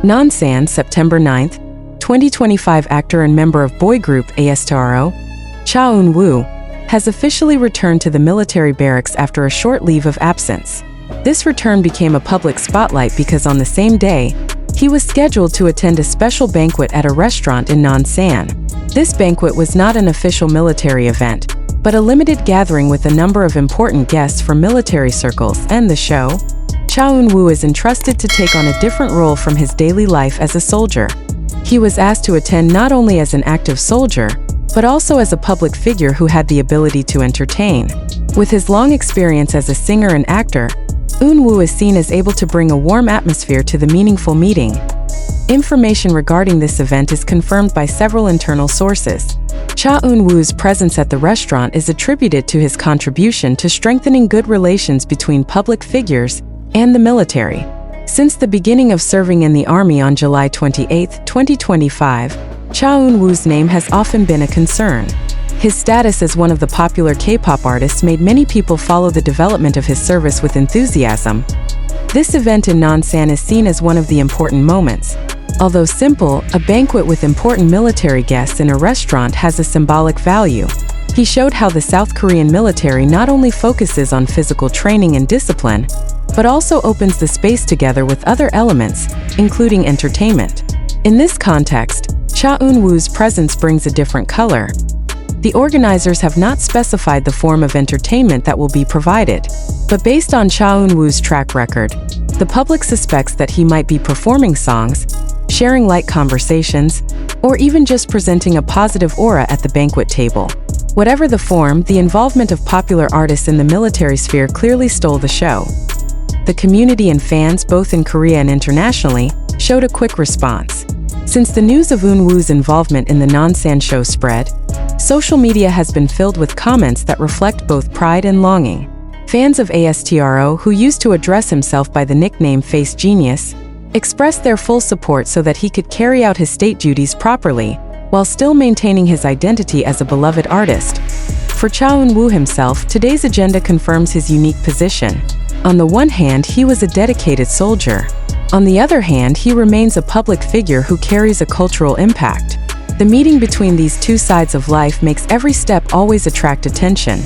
Nonsan, September 9, 2025. Actor and member of boy group artistry, Chaun has officially returned to the military barracks after a short leave of absence. This return became a public spotlight because on the same day, he was scheduled to attend a special banquet at a restaurant in Nonsan. This banquet was not an official military event, but a limited gathering with a number of important guests from military circles. And the show, Chaun is entrusted to take on a different role from his daily life as a soldier. He was asked to attend not only as an active soldier, but also as a public figure who had the ability to entertain. With his long experience as a singer and actor, is seen as able to bring a warm atmosphere to the meaningful meeting. Information regarding this event is confirmed by several internal sources. Chaun's presence at the restaurant is attributed to his contribution to strengthening good relations between public figures and the military. Since the beginning of serving in the Army on July 28, 2025, Chaun's name has often been a concern. His status as one of the popular K-pop artists made many people follow the development of his service with enthusiasm. This event in Nonsan is seen as one of the important moments. Although simple, a banquet with important military guests in a restaurant has a symbolic value. He showed how the South Korean military not only focuses on physical training and discipline, but also opens the space together with other elements, including entertainment. In this context, Chaun's presence brings a different color. The organizers have not specified the form of entertainment that will be provided, but based on Chaun's track record, the public suspects that he might be performing songs, sharing light conversations, or even just presenting a positive aura at the banquet table. Whatever the form, the involvement of popular artists in the military sphere clearly stole the show. The community and fans, both in Korea and internationally, showed a quick response. Since the news of Eunwoo's involvement in the Nonsan show spread, social media has been filled with comments that reflect both pride and longing. Fans of artistry, who used to address himself by the nickname Face Genius, expressed their full support so that he could carry out his state duties properly, while still maintaining his identity as a beloved artist. For Chaun himself, today's agenda confirms his unique position. On the one hand, he was a dedicated soldier. On the other hand, he remains a public figure who carries a cultural impact. The meeting between these two sides of life makes every step always attract attention.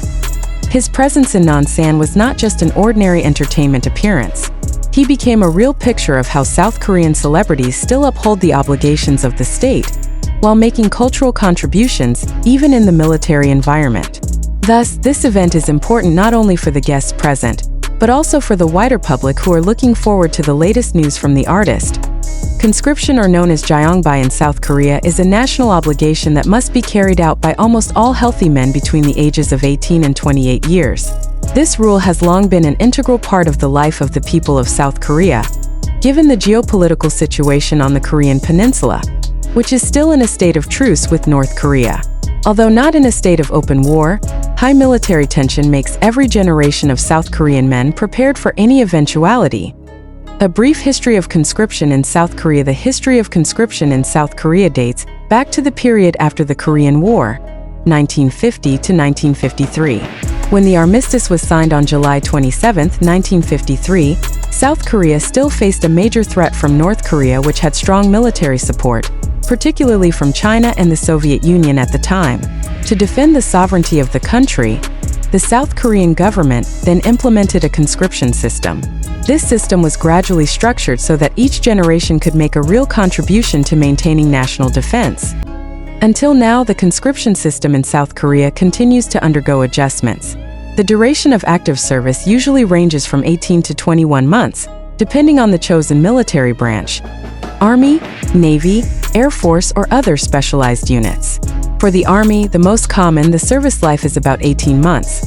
His presence in Nonsan was not just an ordinary entertainment appearance. He became a real picture of how South Korean celebrities still uphold the obligations of the state, while making cultural contributions, even in the military environment. Thus, this event is important not only for the guests present, but also for the wider public who are looking forward to the latest news from the artist. Conscription, or known as Jeongbae in South Korea, is a national obligation that must be carried out by almost all healthy men between the ages of 18 and 28 years. This rule has long been an integral part of the life of the people of South Korea, given the geopolitical situation on the Korean peninsula, which is still in a state of truce with North Korea. Although not in a state of open war, high military tension makes every generation of South Korean men prepared for any eventuality. A brief history of conscription in South Korea. The history of conscription in South Korea dates back to the period after the Korean War, 1950 to 1953. When the armistice was signed on July 27, 1953, South Korea still faced a major threat from North Korea, which had strong military support, particularly from China and the Soviet Union at the time. To defend the sovereignty of the country, the South Korean government then implemented a conscription system. This system was gradually structured so that each generation could make a real contribution to maintaining national defense. Until now, the conscription system in South Korea continues to undergo adjustments. The duration of active service usually ranges from 18 to 21 months, depending on the chosen military branch: Army, Navy, Air Force, or other specialized units. For the Army, the most common, the service life is about 18 months.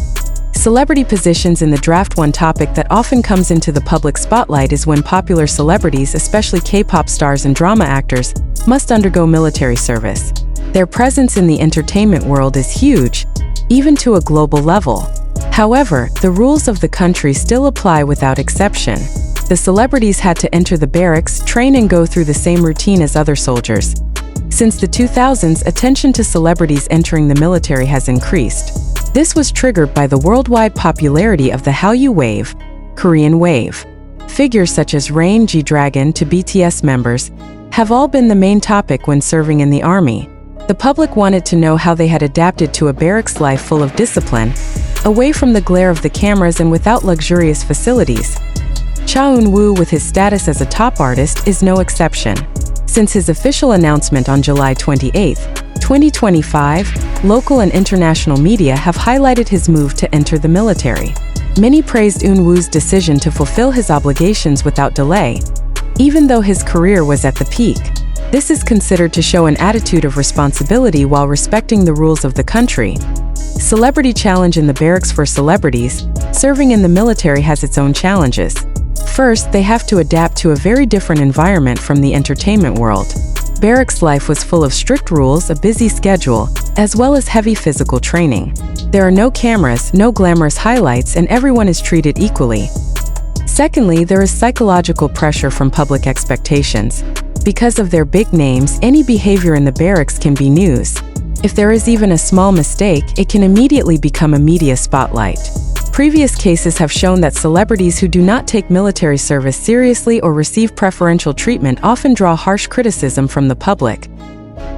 Celebrity positions in the draft. One topic that often comes into the public spotlight is when popular celebrities, especially K-pop stars and drama actors, must undergo military service. Their presence in the entertainment world is huge, even to a global level. However, the rules of the country still apply without exception. The celebrities had to enter the barracks, train, and go through the same routine as other soldiers. Since the 2000s, attention to celebrities entering the military has increased. This was triggered by the worldwide popularity of the Hallyu Wave, Korean Wave. Figures such as Rain G-Dragon to BTS members have all been the main topic when serving in the army. The public wanted to know how they had adapted to a barracks life full of discipline, away from the glare of the cameras and without luxurious facilities. Chaun, with his status as a top artist, is no exception. Since his official announcement on July 28, 2025, local and international media have highlighted his move to enter the military. Many praised Woo's decision to fulfill his obligations without delay, even though his career was at the peak. This is considered to show an attitude of responsibility while respecting the rules of the country. Celebrity challenge in the barracks. For celebrities, serving in the military has its own challenges. First, they have to adapt to a very different environment from the entertainment world. Barracks life was full of strict rules, a busy schedule, as well as heavy physical training. There are no cameras, no glamorous highlights, and everyone is treated equally. Secondly, there is psychological pressure from public expectations. Because of their big names, any behavior in the barracks can be news. If there is even a small mistake, it can immediately become a media spotlight. Previous cases have shown that celebrities who do not take military service seriously or receive preferential treatment often draw harsh criticism from the public.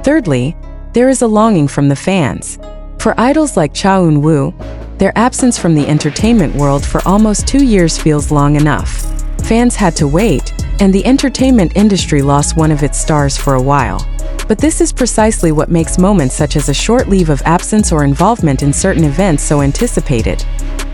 Thirdly, there is a longing from the fans. For idols like Chaun, their absence from the entertainment world for almost 2 years feels long enough. Fans had to wait, and the entertainment industry lost one of its stars for a while. But this is precisely what makes moments such as a short leave of absence or involvement in certain events so anticipated.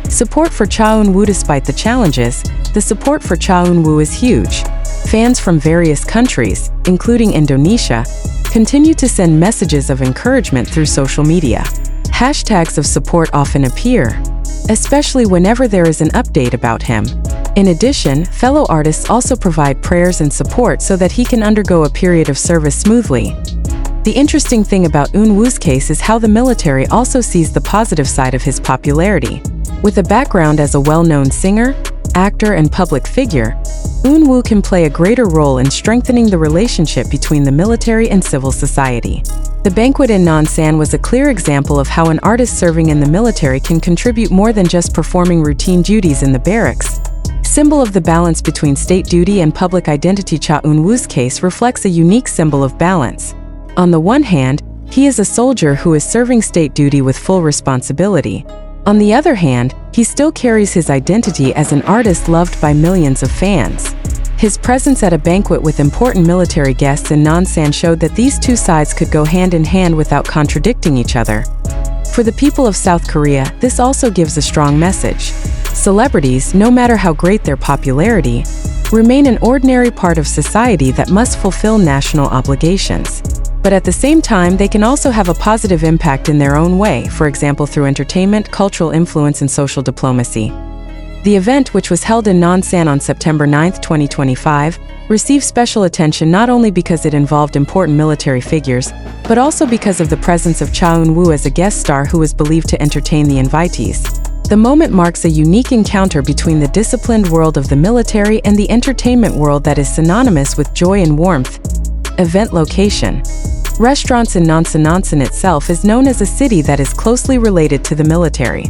Support for Chaun. Despite the challenges, the support for Chaun is huge. Fans from various countries, including Indonesia, continue to send messages of encouragement through social media. Hashtags of support often appear, especially whenever there is an update about him. In addition, fellow artists also provide prayers and support so that he can undergo a period of service smoothly. The interesting thing about Woo's case is how the military also sees the positive side of his popularity. With a background as a well-known singer, actor, and public figure, Woo can play a greater role in strengthening the relationship between the military and civil society. The banquet in Nonsan was a clear example of how an artist serving in the military can contribute more than just performing routine duties in the barracks. Symbol of the balance between state duty and public identity. Chaun Woo's case reflects a unique symbol of balance. On the one hand, he is a soldier who is serving state duty with full responsibility. On the other hand, he still carries his identity as an artist loved by millions of fans. His presence at a banquet with important military guests in Nansan showed that these two sides could go hand in hand without contradicting each other. For the people of South Korea, this also gives a strong message. Celebrities, no matter how great their popularity, remain an ordinary part of society that must fulfill national obligations. But at the same time, they can also have a positive impact in their own way, for example through entertainment, cultural influence, and social diplomacy. The event, which was held in Nonsan on September 9, 2025, received special attention not only because it involved important military figures, but also because of the presence of Chaun as a guest star who was believed to entertain the invitees. The moment marks a unique encounter between the disciplined world of the military and the entertainment world that is synonymous with joy and warmth. Event location. Restaurants in Nansan. Nansan itself is known as a city that is closely related to the military.